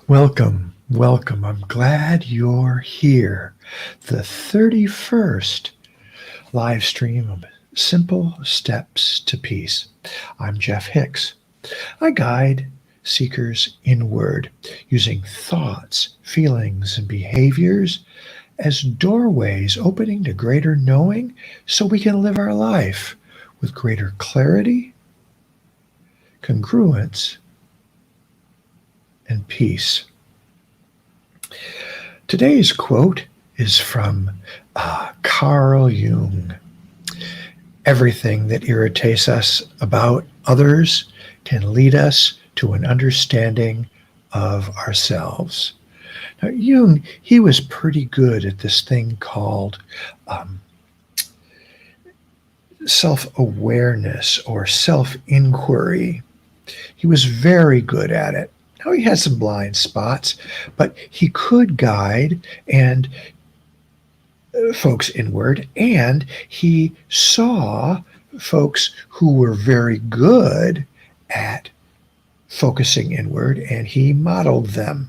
Welcome, welcome. I'm glad you're here. The 31st live stream of Simple Steps to Peace. I'm Jeff Hicks. I guide seekers inward using thoughts, feelings, and behaviors as doorways opening to greater knowing so we can live our life with greater clarity, congruence, and peace. Today's quote is from Carl Jung. Everything that irritates us about others can lead us to an understanding of ourselves. Now, Jung, he was pretty good at this thing called um, self awareness or self inquiry. He was very good at it. Now, he had some blind spots, but he could guide and folks inward, and he saw folks who were very good at focusing inward, and he modeled them.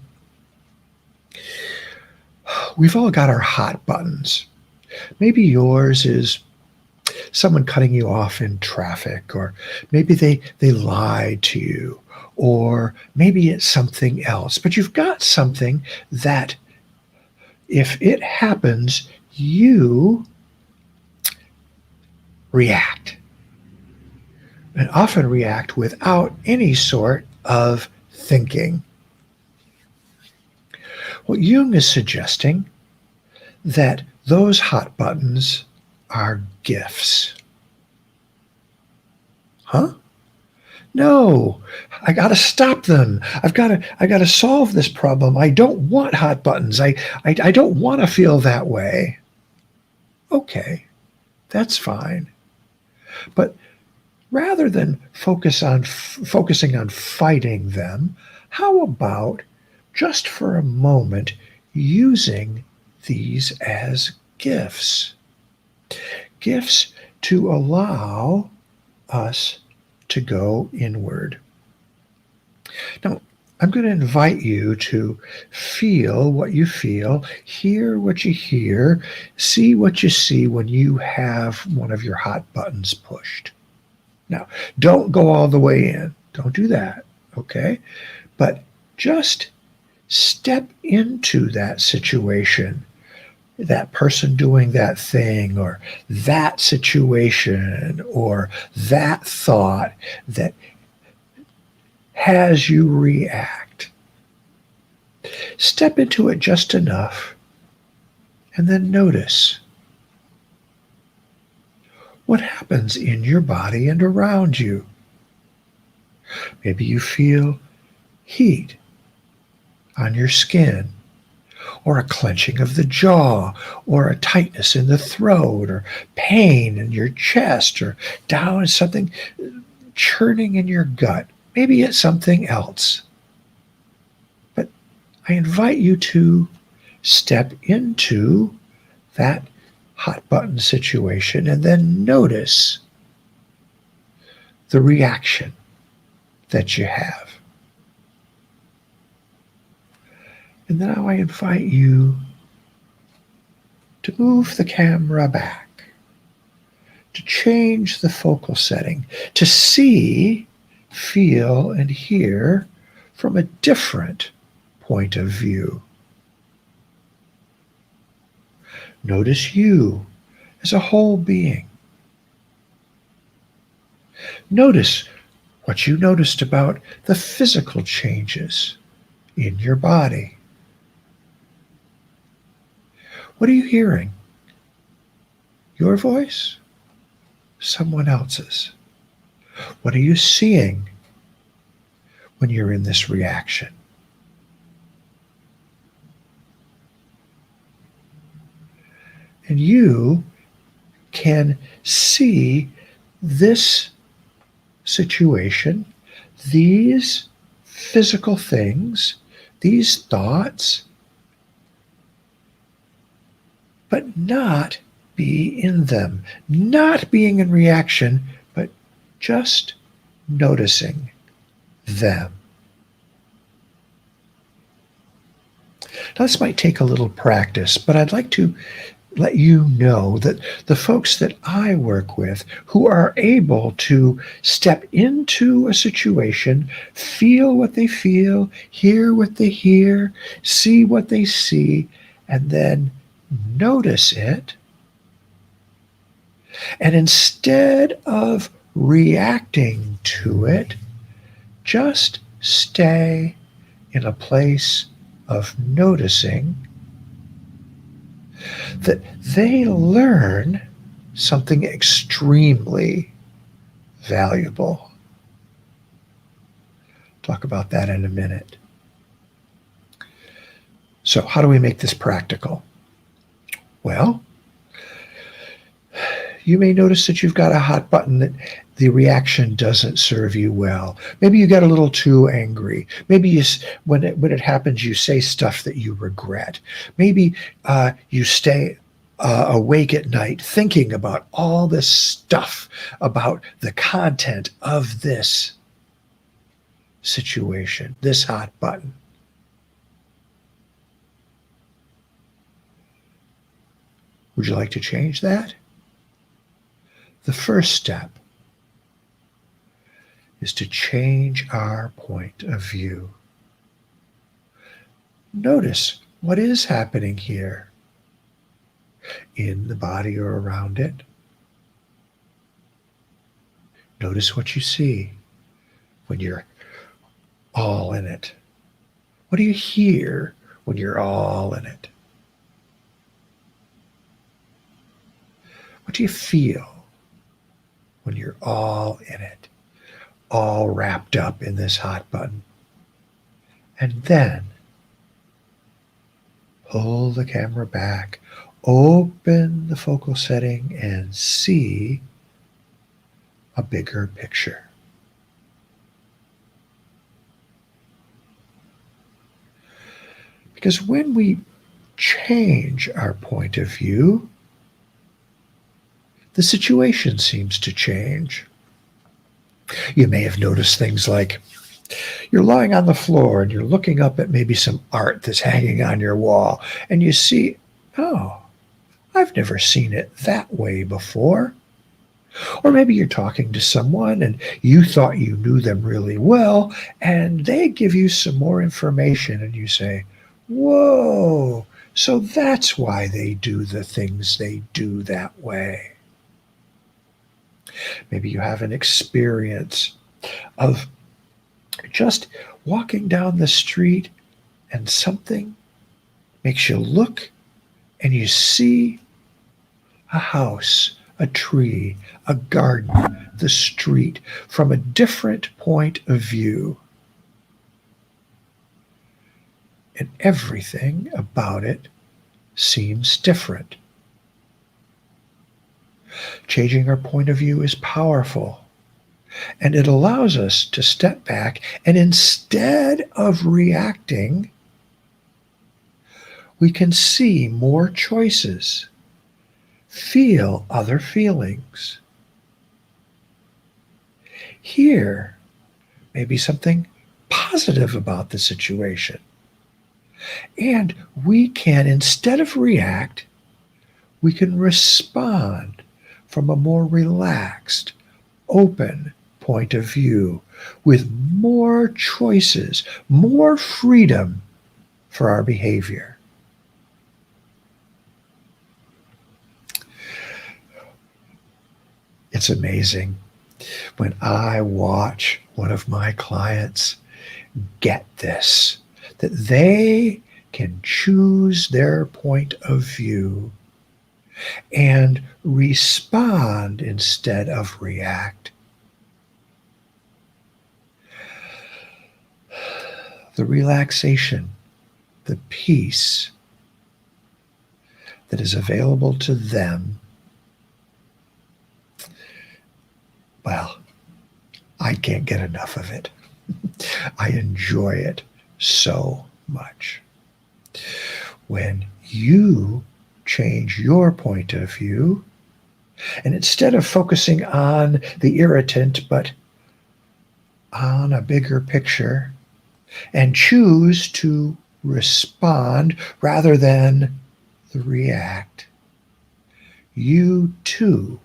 We've all got our hot buttons. Maybe yours is someone cutting you off in traffic, or maybe they lied to you, or maybe it's something else. But you've got something that, if it happens, you react, and often react without any sort of thinking. Well, Jung is suggesting that those hot buttons are gifts. Huh? No, I got to stop them. I got to solve this problem. I don't want hot buttons. I don't want to feel that way. Okay, that's fine. But rather than focusing on fighting them, how about just for a moment using these as gifts? Gifts to allow us to go inward. Now, I'm going to invite you to feel what you feel, hear what you hear, see what you see when you have one of your hot buttons pushed. Now, don't go all the way in. Don't do that, okay? But just step into that situation, that person doing that thing, or that situation, or that thought that has you react. Step into it just enough, and then notice what happens in your body and around you. Maybe you feel heat on your skin, or a clenching of the jaw, or a tightness in the throat, or pain in your chest, or down something churning in your gut. Maybe it's something else. But I invite you to step into that hot button situation and then notice the reaction that you have. And now I invite you to move the camera back, to change the focal setting, to see, feel, and hear from a different point of view. Notice you as a whole being. Notice what you noticed about the physical changes in your body. What are you hearing? Your voice? Someone else's? What are you seeing when you're in this reaction? And you can see this situation, these physical things, these thoughts, but not be in them, not being in reaction, but just noticing them. Now, this might take a little practice, but I'd like to let you know that the folks that I work with who are able to step into a situation, feel what they feel, hear what they hear, see what they see, and then notice it. And instead of reacting to it, just stay in a place of noticing, that they learn something extremely valuable. Talk about that in a minute. So, how do we make this practical? Well, you may notice that you've got a hot button that the reaction doesn't serve you well. Maybe you get a little too angry. Maybe when it happens, you say stuff that you regret. Maybe you stay awake at night thinking about all this stuff about the content of this situation, this hot button. Would you like to change that? The first step is to change our point of view. Notice what is happening here in the body or around it. Notice what you see when you're all in it. What do you hear when you're all in it? What do you feel when you're all in it, all wrapped up in this hot button? And then pull the camera back, open the focal setting, and see a bigger picture. Because when we change our point of view, the situation seems to change. You may have noticed things like you're lying on the floor and you're looking up at maybe some art that's hanging on your wall, and you see, oh, I've never seen it that way before. Or maybe you're talking to someone and you thought you knew them really well, and they give you some more information and you say, whoa, so that's why they do the things they do that way. Maybe you have an experience of just walking down the street and something makes you look and you see a house, a tree, a garden, the street from a different point of view. And everything about it seems different. Changing our point of view is powerful, and it allows us to step back and instead of reacting, we can see more choices, feel other feelings, hear maybe something positive about the situation. And we can, instead of react, we can respond from a more relaxed, open point of view with more choices, more freedom for our behavior. It's amazing when I watch one of my clients get this, that they can choose their point of view and respond instead of react. The relaxation, the peace that is available to them, well, I can't get enough of it. I enjoy it so much. When you change your point of view, and instead of focusing on the irritant, but on a bigger picture, and choose to respond rather than the react, you too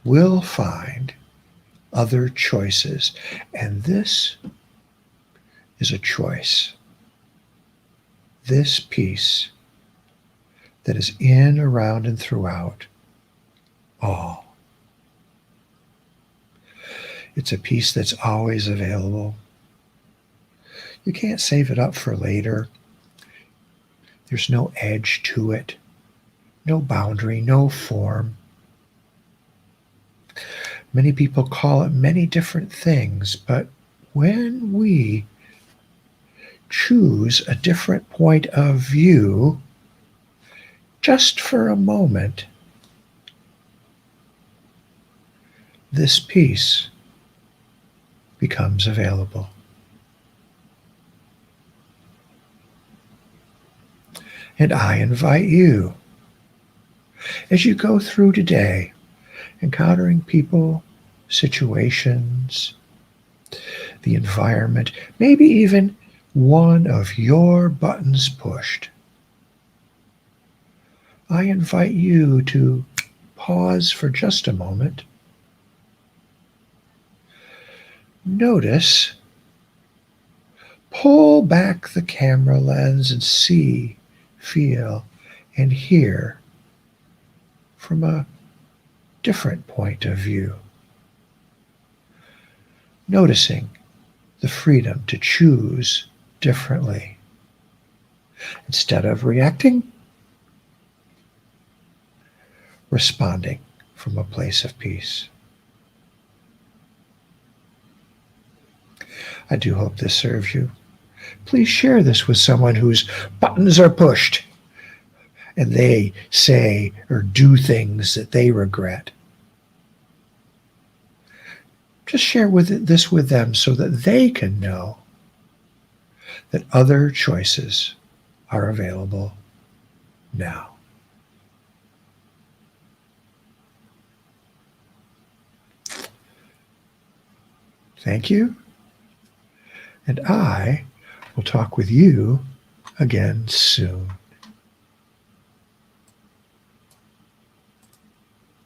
will find other choices. And this is a choice. This peace that is in, around, and throughout all. It's a peace that's always available. You can't save it up for later. There's no edge to it, no boundary, no form. Many people call it many different things, but when we choose a different point of view, just for a moment, this peace becomes available. And I invite you, as you go through today, encountering people, situations, the environment, maybe even one of your buttons pushed, I invite you to pause for just a moment. Notice, pull back the camera lens and see, feel, and hear from a different point of view. Noticing the freedom to choose differently. Instead of reacting, responding from a place of peace. I do hope this serves you. Please share this with someone whose buttons are pushed and they say or do things that they regret. Just share this with them so that they can know that other choices are available now. Thank you, and I will talk with you again soon.